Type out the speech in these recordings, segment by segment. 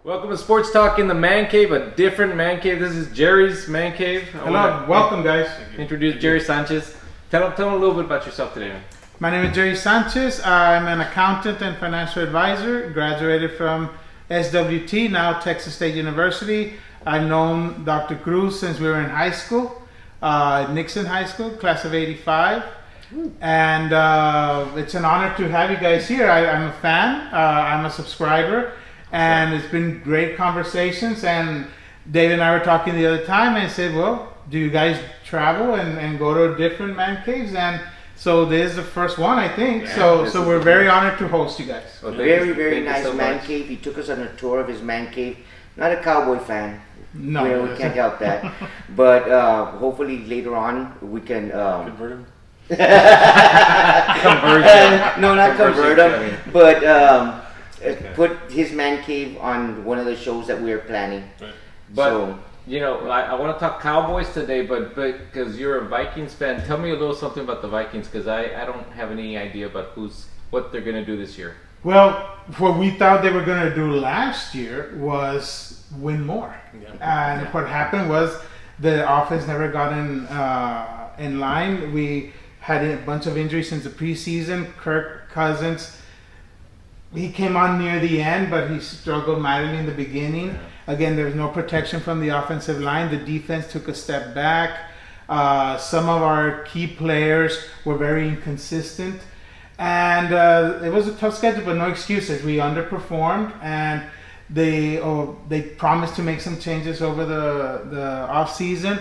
Welcome to Sports Talk in the Mancave, a different Mancave. This is Jerry's Mancave. Hello, welcome guys. Introduce Jerry Sanchez. Tell him a little bit about yourself today, man. My name is Jerry Sanchez. I'm an accountant and financial advisor. Graduated from SWT, now Texas State University. I've known Dr. Cruz since we were in high school, Nixon High School, class of '85. And it's an honor to have you guys here. I'm a fan, I'm a subscriber, and it's been great conversations. And Dave and I were talking the other time, and I said, well, do you guys travel and go to different man caves? And so this is the first one, I think. Yeah, so we're very honored to host you guys. Well, very nice man cave. He took us on a tour of his man cave. Not a Cowboy fan. No, we can't help that. But hopefully later on we can convert him. No, not convert him, but put his man cave on one of the shows that we are planning. Right. But So, you know, I want to talk Cowboys today, but because you're a Vikings fan, tell me a little something about the Vikings, because I don't have any idea about what they're going to do this year. Well, what we thought they were going to do last year was win more. And what happened was the offense never got in line. We had a bunch of injuries since the preseason. Kirk Cousins, he came on near the end, but he struggled mightily in the beginning. Yeah. Again, there was no protection from the offensive line. The defense took a step back. Some of our key players were very inconsistent. And it was a tough schedule, but no excuses. We underperformed, and they promised to make some changes over the off season.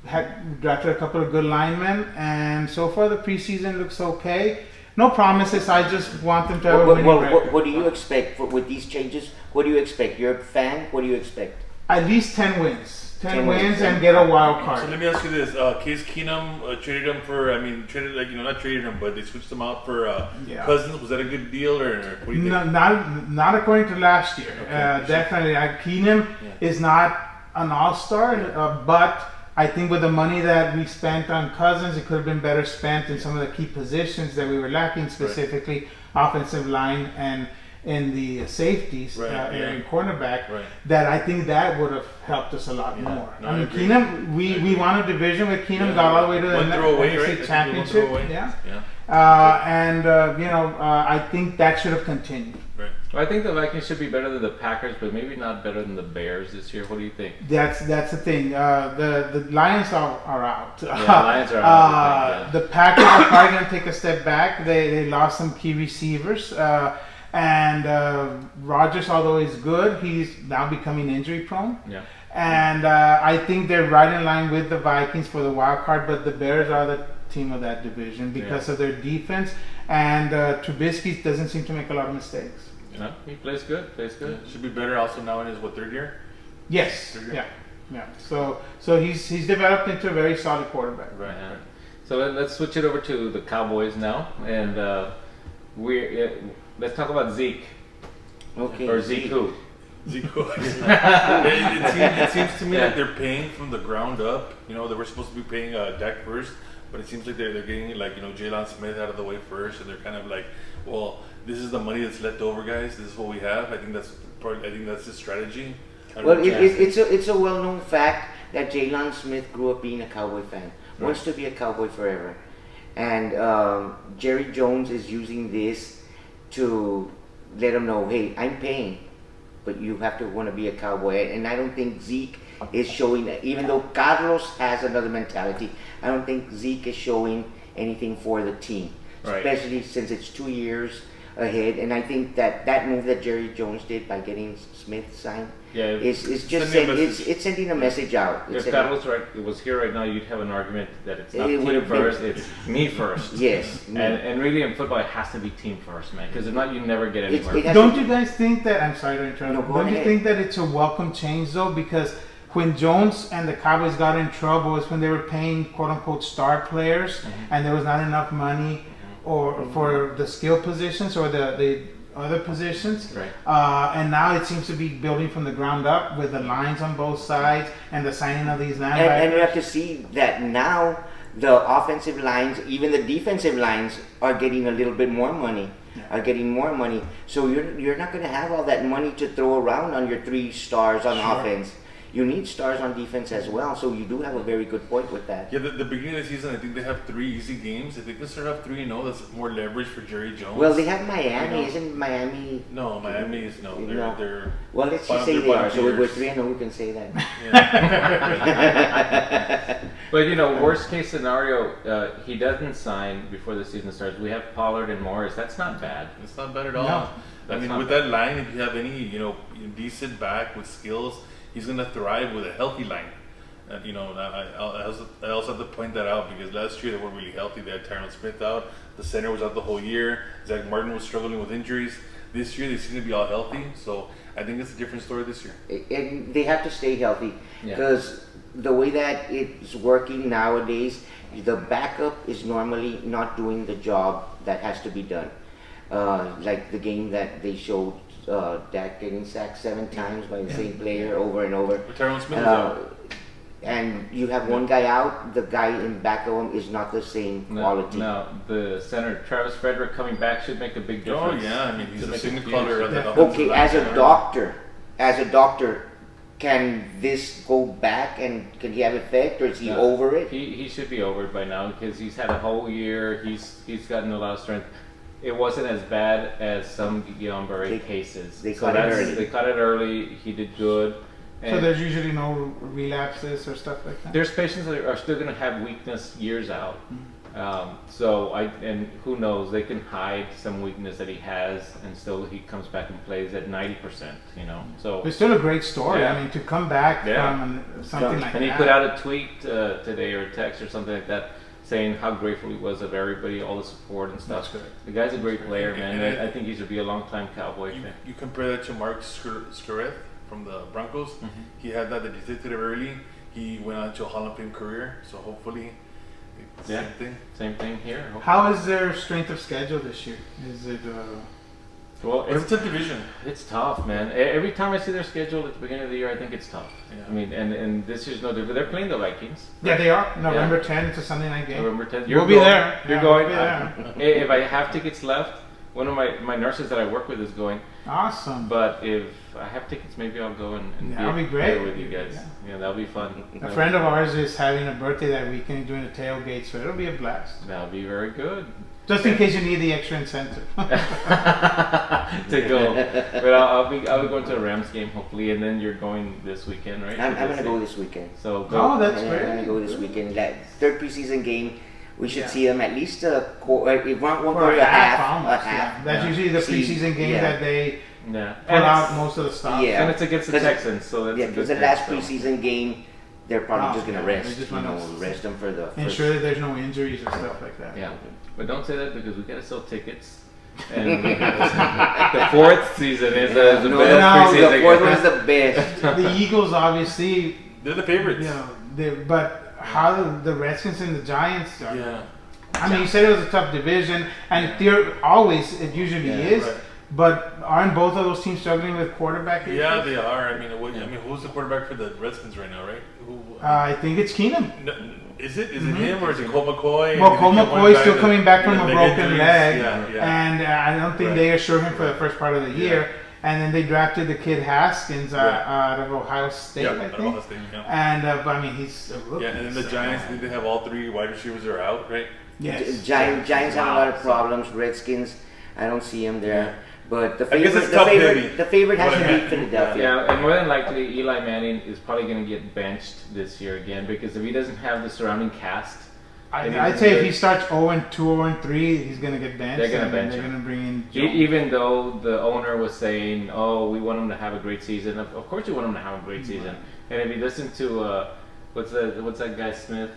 Had drafted a couple of good linemen, and so far the preseason looks okay. No promises. I just want them to have a winning record. what do you expect with these changes? What do you expect? You're a fan. What do you expect? At least 10 wins. 10 10 wins wins. and get a wild So card. let me ask you this: Case Keenum traded him for. Not traded him, but they switched him out for Cousins. Was that a good deal, or what do you think? Not according to last year. Okay. Definitely, Keenum is not an all-star, but I think with the money that we spent on Cousins, it could have been better spent in some of the key positions that we were lacking, specifically offensive line and in the safeties and cornerback. Right. That I think that would have helped us a lot more. No, I mean, I agree. Keenum, we won a division with Keenum, got all the way to the One throw away, NFC right? championship. One throw away. Yeah. Yeah. I think that should have continued. Right. Well, I think the Vikings should be better than the Packers, but maybe not better than the Bears this year. What do you think? That's the thing. The Lions are out. Yeah, the Lions are out. The Packers are probably going to take a step back. They lost some key receivers. And Rodgers, although he's good, he's now becoming injury prone. Yeah. And I think they're right in line with the Vikings for the wild card, but the Bears are the team of that division because of their defense. And Trubisky doesn't seem to make a lot of mistakes. No, he plays good. Should be better also now in his third year. Yes. Third year. Yeah. So he's developed into a very solid quarterback. Right. Yeah. So let's switch it over to the Cowboys now, and let's talk about Zeke. Okay. Or Zeke who? Zeke. it seems to me like they're paying from the ground up. You know, they were supposed to be paying Dak first, but it seems like they're getting Jaylon Smith out of the way first, and they're kind of like, well, this is the money that's left over, guys. This is what we have. I think that's the strategy. Well, it's a well-known fact that Jaylon Smith grew up being a Cowboy fan. Wants to be a Cowboy forever, and Jerry Jones is using this to let him know, hey, I'm paying, but you have to want to be a Cowboy. And I don't think Zeke is showing that. Even though Carlos has another mentality, I don't think Zeke is showing anything for the team, especially since it's 2 years ahead. And I think that move that Jerry Jones did by getting Smith signed is just it's sending a message out. If Carlos was here right now, you'd have an argument that it's not team first, it's me first. Yes. And really in football, it has to be team first, man, because if not, you never get anywhere. Don't you guys think that? I'm sorry to interrupt. No, go Don't you ahead. think that it's a welcome change though? Because when Jones and the Cowboys got in trouble was when they were paying quote unquote star players, and there was not enough money or for the skill positions or the other positions. Right. And now it seems to be building from the ground up with the lines on both sides and the signing of these linebackers. And you have to see that now the offensive lines, even the defensive lines, are getting a little bit more money. are getting more money. So you're not going to have all that money to throw around on your 3 stars on offense. You need stars on defense as well. So you do have a very good point with that. Yeah, the beginning of the season, I think they have 3 easy games. If they can start off 3-0, that's more leverage for Jerry Jones. Well, they have Miami. Isn't Miami? No, Miami is no. They're well, let's just say they are. So if we're 3-0, we can say that. Yeah. But worst case scenario, he doesn't sign before the season starts. We have Pollard and Morris. That's not bad. It's not bad at all. No, I mean, with that line, if you have any, decent back with skills, he's going to thrive with a healthy line. And, I also have to point that out because last year they weren't really healthy. They had Jaylon Smith out. The center was out the whole year. Zach Martin was struggling with injuries. This year they seem to be all healthy. So I think it's a different story this year. And they have to stay healthy because the way that it's working nowadays, the backup is normally not doing the job that has to be done. Like the game that they showed Dak getting sacked 7 times by the same player over and over. Jaylon Smith is out. And you have one guy out, the guy in back of him is not the same quality. No, the center, Travis Frederick, coming back should make a big difference. Oh, yeah. I mean, he's a signal caller on that Okay, as a doctor, can this go back and can he have effect, or is he over it? He should be over it by now because he's had a whole year. He's gotten a lot of strength. It wasn't as bad as some Guillain-Barré cases. They caught it early. They caught it early. He did good. So there's usually no relapses or stuff like that? There's patients that are still going to have weakness years out. And who knows, they can hide some weakness that he has and still he comes back and plays at 90%, So it's still a great story. Yeah. I mean, to come back from something like that. And he put out a tweet today or a text or something like that saying how grateful he was of everybody, all the support and stuff. That's good. The guy's a great player, man. I think he should be a long-time Cowboy fan. You compare that to Mark Skureth from the Broncos. He had that he detected it early. He went on to a Hall of Fame career. So hopefully, same thing. Same thing here. Hopefully. How is their strength of schedule this year? Is it? Well, It's a division. It's tough, man. Every time I see their schedule at the beginning of the year, I think it's tough. Yeah. I mean, and this year's no different. They're playing the Vikings. Yeah, they are. November 10th. It's a Sunday night game. November 10th. We'll be there. You're Yeah, going. we'll be there. If I have tickets left, one of my nurses that I work with is going. Awesome. But if I have tickets, maybe I'll go and That'll be great. there with you guys. Yeah, that'll be fun. A friend of ours is having a birthday that weekend doing a tailgate, so it'll be a blast. That'll be very good. Just in case you need the extra incentive. To go. But I'll be going to a Rams game hopefully, and then you're going this weekend, right? I'm going to go this weekend. So go. Oh, that's I'm great. going to go this weekend. That third preseason game, we should see them at least a quarter, one quarter, a half. Almost, yeah. That's usually the preseason game that they Yeah. pull out most of the stuff. Yeah. And it's against the Texans, so that's a good because the thing, last so. preseason game, they're probably just going to rest. They just wanna rest them for the. Ensure that there's no injuries or stuff like that. Yeah, but don't say that because we gotta sell tickets. And the fourth season is the best preseason. The fourth one is the best. The Eagles, obviously, They're the favorites. but how the Redskins and the Giants are. Yeah. I mean, you said it was a tough division, and it usually is. Right. But aren't both of those teams struggling with quarterback issues? Yeah, they are. I mean, who's the quarterback for the Redskins right now, right? I think it's Keenum. No, is it him or is it Colt McCoy? Well, Colt McCoy is still coming back from a leg broken injuries. leg, Yeah. and I don't think they assured him for the first part of the year. And then they drafted the kid Haskins out of Ohio State, I think. Ohio State, And but I mean, he's a rookie. Yeah, and then the Giants, I think they have all 3 wide receivers are out, right? Yes. Giants have a lot of problems. Redskins, I don't see them there. Yeah. But the I guess favorite, it's tough heavy. the favorite has What to I be meant. Philadelphia. Yeah, and more than likely, Eli Manning is probably going to get benched this year again because if he doesn't have the surrounding cast, I'd say if he starts 0-2, 0-3, he's going to get benched. They're gonna bench They're him. going to bring in Joe. even though the owner was saying, "Oh, we want him to have a great season." Of course, you want him to have a great season. And if you listen to what's that guy Smith,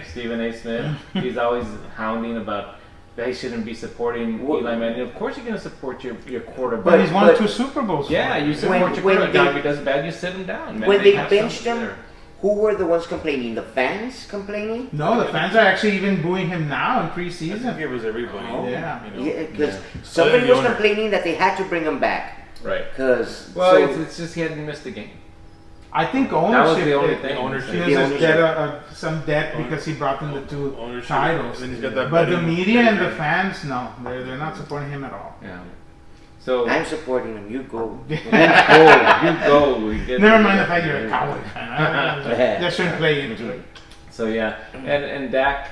Stephen A. Smith, he's always hounding about. They shouldn't be supporting Eli Manning. Of course, you're going to support your quarterback. But he's won 2 Super Bowls. Yeah, you support your when quarterback. they- Now, if he does bad, you sit him down. Man. When they have benched something him, there. who were the ones complaining? The fans complaining? No, the fans are actually even booing him now in I think preseason. it was everybody. Yeah. Yeah, because Yeah. somebody So then was the owner- complaining that they had to bring him back. Right. Because Well, it's just he hadn't missed a game. I think That was ownership. the only did. thing. Ownership. He The was ownership. some debt because he brought them the two Ownership. titles. And then he's got that But the betting- media and the fans, no, they're not supporting him at all. Yeah. So I'm supporting him. You go. you go. We get Never mind the fact you're a Cowboy fan. That shouldn't play into it. So yeah, and Dak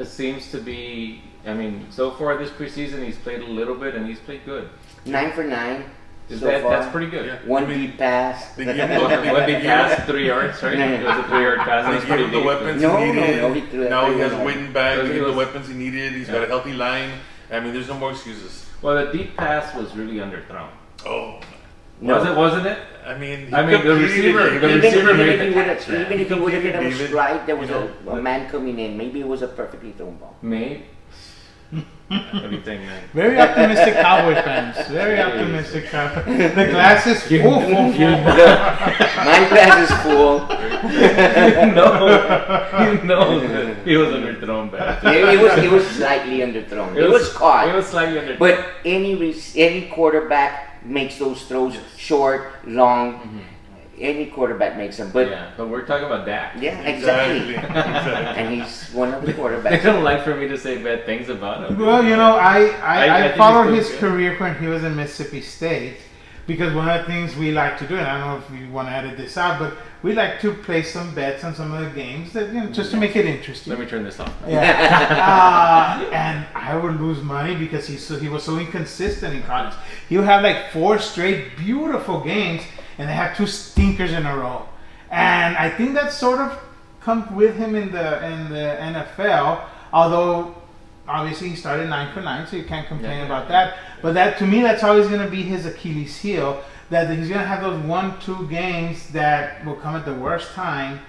seems to be. I mean, so far this preseason, he's played a little bit and he's played good. 9 for 9 Is so that far. that's pretty good. Yeah. One I mean, deep pass. they give him One big pass, 3 yards, right? It was a 3-yard pass. They That's gave pretty him the deep. weapons No, he needed. no, he threw that Now he has pretty Witten back. It He gave him was- the weapons he needed. He's got a healthy line. I mean, there's no more excuses. Well, the deep pass was really underthrown. Oh, No. Wasn't it? I mean, I mean, the receiver- the Even, receiver even made if the he would catch, have, man. even if he would have hit him David, straight, there was you know, a man coming in. Maybe it was a perfectly thrown ball. Maybe. What do you think, man? Very optimistic Cowboy fans. Very optimistic Cowboy. The glass is full. My glass is full. You know that he was underthrown back. It was slightly underthrown. It was caught. It was slightly underthrown. But any quarterback makes those throws short, long. Any quarterback makes them. But yeah, but we're talking about Dak. yeah, exactly. exactly. And he's one of the They quarterbacks. don't like for me to say bad things about him. Well, you know, I I think followed he's his doing career when he was in Mississippi State because one of the things we like to do, and I don't know if you want to edit this out, but we like to play some bets on some of the games that just to make it interesting. Let me turn this off. Yeah, and I would lose money because he was so inconsistent in college. He would have like 4 straight beautiful games, and they had 2 stinkers in a row. And I think that sort of comes with him in the NFL. Although obviously he started 9 for 9, so you can't complain about that. But that to me, that's always going to be his Achilles heel. That he's going to have those 1-2 games that will come at the worst time,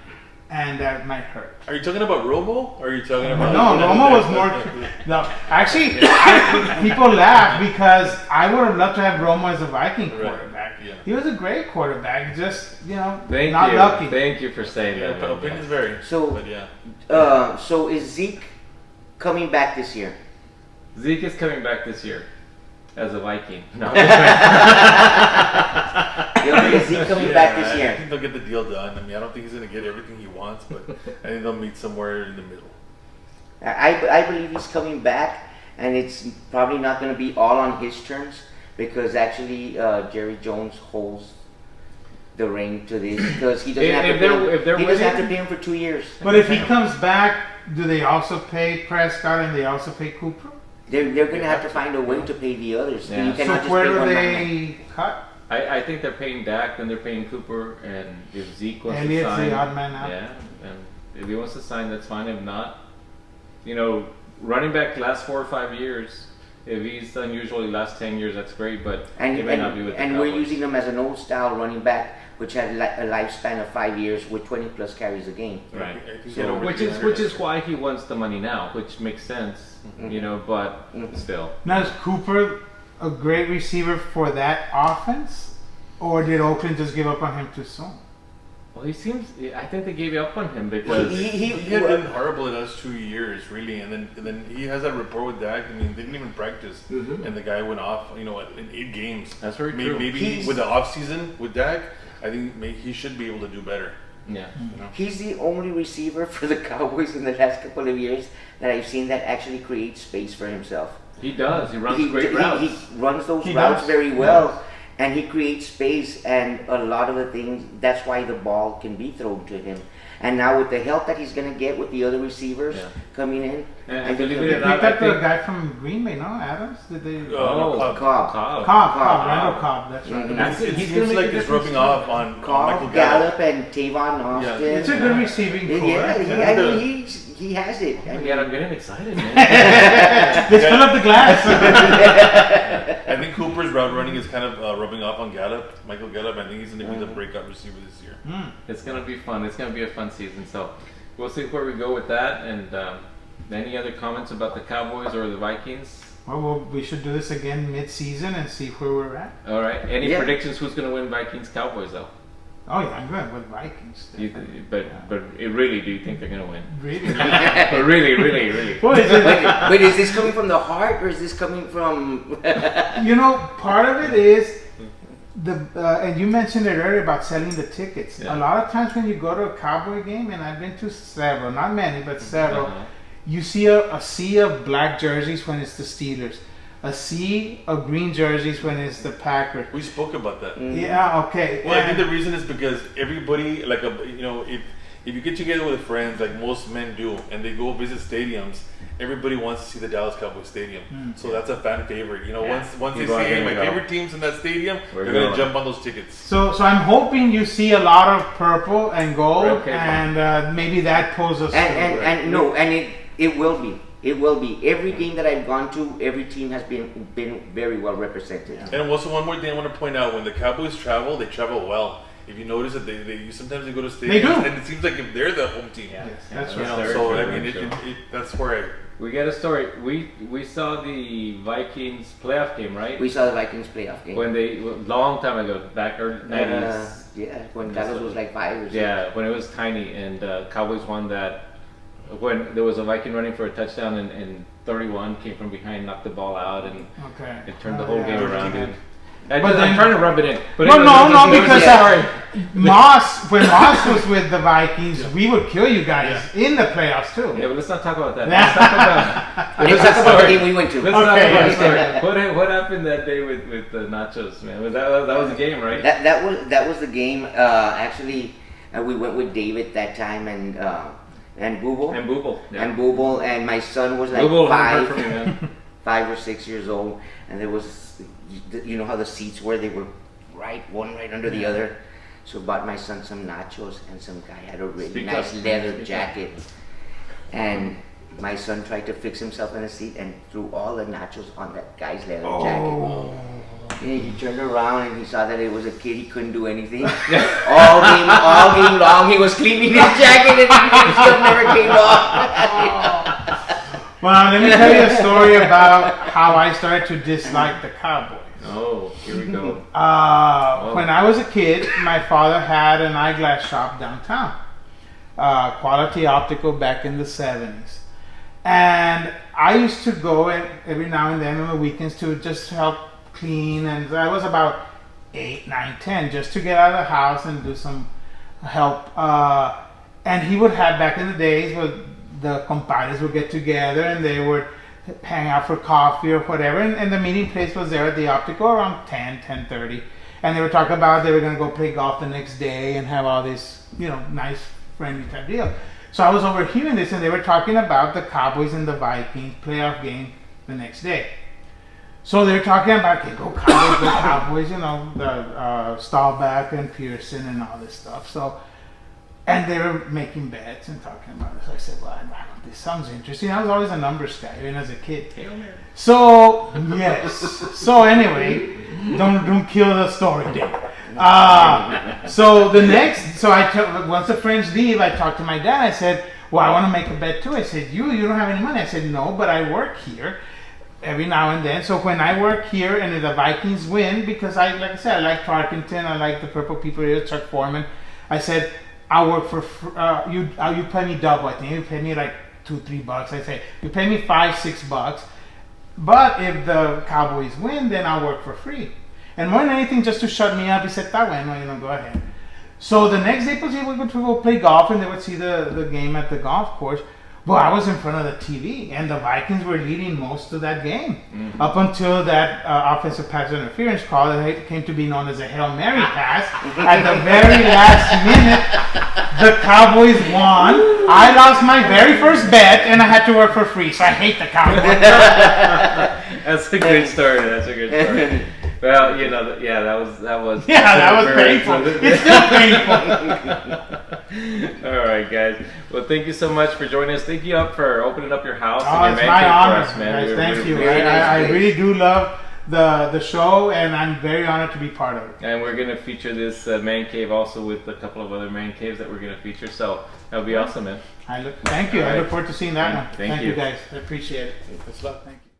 and that might hurt. Are you talking about Romo? Or are you talking about? No, Romo was more. No, actually, people laugh because I would have loved to have Romo as a Viking quarterback. Yeah. He was a great quarterback, just not Thank you. lucky. Thank you for saying Yeah, that. but man. opinions vary. So- but yeah. So is Zeke coming back this year? Zeke is coming back this year as a Viking. No. Is Zeke coming back this I year? think they'll get the deal done. I mean, I don't think he's going to get everything he wants, but I think they'll meet somewhere in the middle. I believe he's coming back, and it's probably not going to be all on his terms because actually Jerry Jones holds the ring to this because he doesn't have to pay. He doesn't have to pay him for 2 years. But if he comes back, do they also pay Prescott and they also pay Cooper? They're going to have to find a way to pay the others. Yeah. You So cannot just where pay do one man. they cut? I think they're paying Dak, then they're paying Cooper, and if Zeke wants Elliott's to sign, the odd man out. yeah, and if he wants to sign, that's fine. If not, you know, running back last 4 or 5 years. If he's unusually last 10 years, that's great, but And, he may not be with the and we're Cowboys. using them as an old style running back, which had a lifespan of 5 years with 20 plus carries a game. Right. I think So- they'll Which is why he wants the money now, which makes sense, you know. But still, Now is Cooper a great receiver for that offense, or did Oakland just give up on him too soon? well, he seems. I think they gave up on him because He had been horrible the last 2 years, really, and then he has that rapport with Dak. I mean, they didn't even practice, and the guy went off, you know, in 8 games. That's very maybe, true. Maybe with the off season with Dak, I think he should be able to do better. yeah, You know? He's the only receiver for the Cowboys in the last couple of years that I've seen that actually creates space for himself. he does. He runs great routes. He runs those He routes does. very well, and he creates space. And a lot of the things, that's why the ball can be thrown to him. And now with the help that he's going to get with the other receivers Yeah. coming in, And I think believe he'll it They or be- not, picked up I the think- guy from Green Bay, no? Adams? Did they? Oh, Cobb. Cobb, Randall Cobb. That's right. Mhm. That's it. It He's seems gonna like make a it's difference rubbing too. off on Michael Cobb, Gallup. Gallup, and Tavon Austin. It's a good receiving core. I mean, he has it. I mean, Yeah, I'm getting excited, man. Let's fill up the glass. I think Cooper's route running is kind of rubbing off on Gallup, Michael Gallup. I think he's going to be the breakout receiver this year. It's gonna be fun. It's gonna be a fun season. So we'll see where we go with that. And any other comments about the Cowboys or the Vikings? Well, we should do this again mid-season and see where we're at. All right. Any Yeah. predictions? Who's gonna win Vikings Cowboys though? Oh yeah, I'm going with Vikings. But really, do you think they're gonna win? Really? But really. Well, is it- but is this coming from the heart or is this coming from? you know, part of it is and you mentioned it earlier about selling the tickets. Yeah. A lot of times when you go to a Cowboy game, and I've been to several, not many, but several, you see a sea of black jerseys when it's the Steelers, a sea of green jerseys when it's the Packers. We spoke about that. Yeah, okay. Well, I think the reason is because everybody, like, if you get together with friends, like most men do, and they go visit stadiums, everybody wants to see the Dallas Cowboys stadium. So that's a fan favorite. You know, once they see, hey, my favorite team's in that stadium, they're going to jump on those tickets. So I'm hoping you see a lot of purple and gold, and maybe that poses. It will be. It will be. Every game that I've gone to, every team has been very well represented. Yeah. And also one more thing I want to point out: when the Cowboys travel, they travel well. If you notice that they sometimes they go to stadiums, and it seems like if they're the home team. Yes, that's right. right. So I mean, that's where we get a story. We saw the Vikings playoff game, right? We saw the Vikings playoff game when they long time ago, back early 90s. Yeah, when Dallas was like 5 or 6. Yeah, when it was tiny, and Cowboys won that. When there was a Viking running for a touchdown, and 31 came from behind, knocked the ball out, and it turned the whole game around. Dude. I'm trying to rub it in. But no, because Moss, when Moss was with the Vikings, we would kill you guys in the playoffs too. Yeah, but let's not talk about that. Let's talk about the game we went to. Let's talk about the story. What happened that day with the nachos, man? That was the game, right? That was the game. Actually, we went with David that time and Booble. And Booble, and my son was like Booble 5 or 6 years old, and there was, you know how the seats were, they were one right under the other. So bought my son some nachos, and some guy had a really nice leather jacket, and my son tried to fix himself in a seat and threw all the nachos on that guy's leather jacket. And he turned around and he saw that it was a kid. He couldn't do anything. all game long, he was cleaning his jacket, and the stuff never came off. Well, let me tell you a story about how I started to dislike the Cowboys. Oh, here we go. When I was a kid, my father had an eyeglass shop downtown. Quality Optical back in the 70s. And I used to go every now and then on the weekends to just help clean. And I was about 8, 9, 10 just to get out of the house and do some help. And he would have, back in the days, the compadres would get together and they would hang out for coffee or whatever, and the meeting place was there at the Optical around 10:30, and they were talking about they were going to go play golf the next day and have all this, nice friendly type deal. So I was overhearing this, and they were talking about the Cowboys and the Vikings playoff game the next day. So they were talking about, okay, go Cowboys, the Staubach and Pearson and all this stuff. So, and they were making bets and talking about it. So I said, well, this sounds interesting. I was always a numbers guy, even as a kid. So, yes. So anyway, don't kill the story, Dave. Once the friends leave, I talked to my dad. I said, well, I want to make a bet too. I said, you don't have any money. I said, no, but I work here every now and then. So when I work here and the Vikings win, because like I said, I like Tarkenton, I like the Purple People here, Chuck Foreman. I said, I'll work for you pay me double. I think you pay me like $2-3. I say you pay me $5-6, but if the Cowboys win, then I'll work for free. And more than anything, just to shut me up, he said, "That way, no, go ahead." So the next day, we would go play golf, and they would see the game at the golf course. Well, I was in front of the TV, and the Vikings were leading most of that game up until that offensive pass interference call that came to be known as a Hail Mary pass. At the very last minute, the Cowboys won. I lost my very first bet, and I had to work for free, so I hate the Cowboys. That's a good story. Well, that was painful. It's still painful. All right, guys. Well, thank you so much for joining us. Thank you for opening up your house and your it's my honor, for us, man. guys. Thank you. I really do love the show, and I'm very honored to be part of it. And we're going to feature this man cave also with a couple of other man caves that we're going to feature. So that'll be awesome, man. Thank you. All right. I look forward to seeing that one. Thank you. You, guys. I appreciate it. Thanks a lot. Thank you.